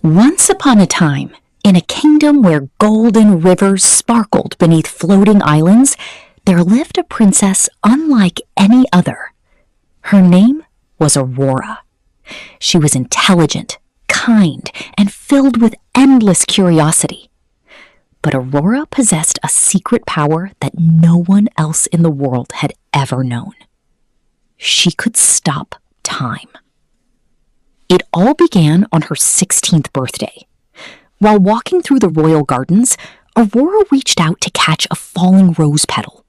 Once upon a time, in a kingdom where golden rivers sparkled beneath floating islands, there lived a princess unlike any other. Her name was Aurora. She was intelligent, kind, and filled with endless curiosity. But Aurora possessed a secret power that no one else in the world had ever known. She could stop time. It all began on her 16th birthday. While walking through the royal gardens, Aurora reached out to catch a falling rose petal.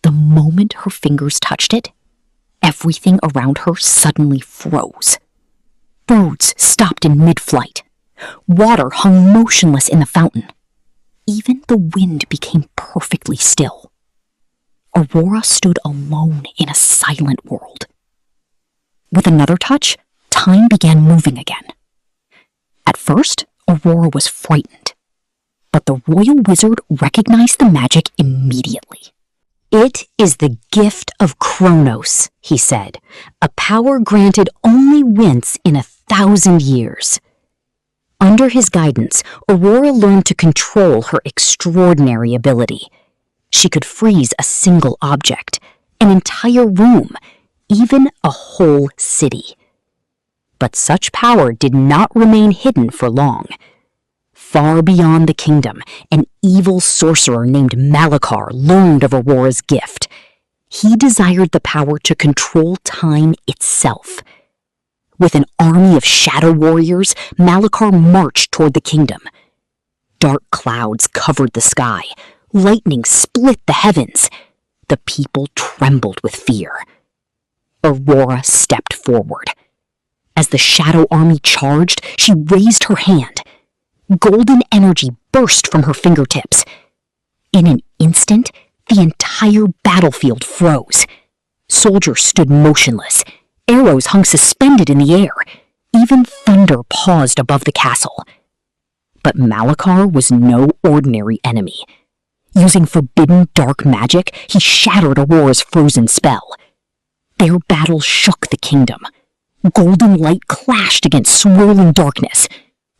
The moment her fingers touched it, everything around her suddenly froze. Birds stopped in mid-flight. Water hung motionless in the fountain. Even the wind became perfectly still. Aurora stood alone in a silent world. With another touch, time began moving again. At first, Aurora was frightened, but the royal wizard recognized the magic immediately. "It is the gift of Kronos," he said, "a power granted only once in 1,000 years." Under his guidance, Aurora learned to control her extraordinary ability. She could freeze a single object, an entire room, even a whole city. But such power did not remain hidden for long. Far beyond the kingdom, an evil sorcerer named Malakar learned of Aurora's gift. He desired the power to control time itself. With an army of shadow warriors, Malakar marched toward the kingdom. Dark clouds covered the sky. Lightning split the heavens. The people trembled with fear. Aurora stepped forward. As the shadow army charged, she raised her hand. Golden energy burst from her fingertips. In an instant, the entire battlefield froze. Soldiers stood motionless. Arrows hung suspended in the air. Even thunder paused above the castle. But Malakar was no ordinary enemy. Using forbidden dark magic, he shattered Aurora's frozen spell. Their battle shook the kingdom. Golden light clashed against swirling darkness.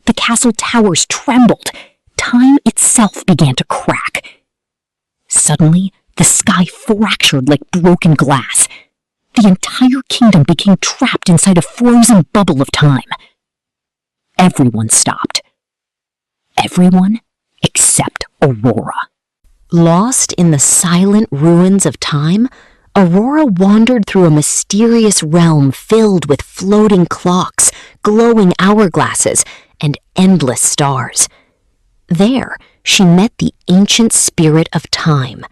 The castle towers trembled. Time itself began to crack. Suddenly, the sky fractured like broken glass. The entire kingdom became trapped inside a frozen bubble of time. Everyone stopped. Everyone except Aurora. Lost in the silent ruins of time, Aurora wandered through a mysterious realm filled with floating clocks, glowing hourglasses, and endless stars. There, she met the ancient spirit of time.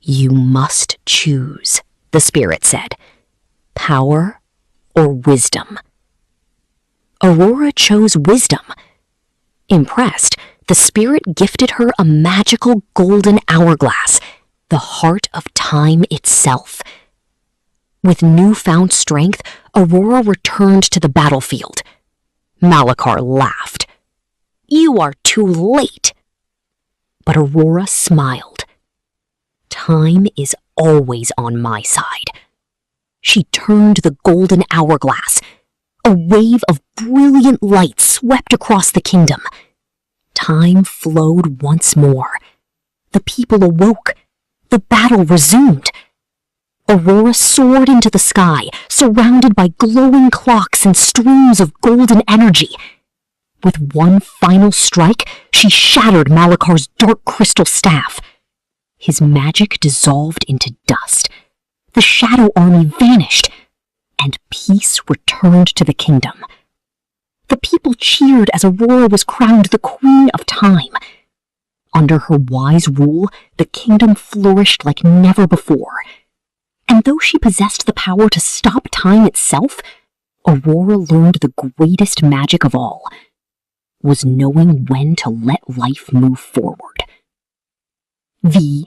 "You must choose," the spirit said. "Power or wisdom?" Aurora chose wisdom. Impressed, the spirit gifted her a magical golden hourglass, the heart of time itself. With newfound strength, Aurora returned to the battlefield. Malakar laughed. "You are too late." But Aurora smiled. "Time is always on my side." She turned the golden hourglass. A wave of brilliant light swept across the kingdom. Time flowed once more. The people awoke. The battle resumed. Aurora soared into the sky, surrounded by glowing clocks and streams of golden energy. With one final strike, she shattered Malakar's dark crystal staff. His magic dissolved into dust. The shadow army vanished, and peace returned to the kingdom. The people cheered as Aurora was crowned the Queen of Time. Under her wise rule, the kingdom flourished like never before. And though she possessed the power to stop time itself, Aurora learned the greatest magic of all, was knowing when to let life move forward. The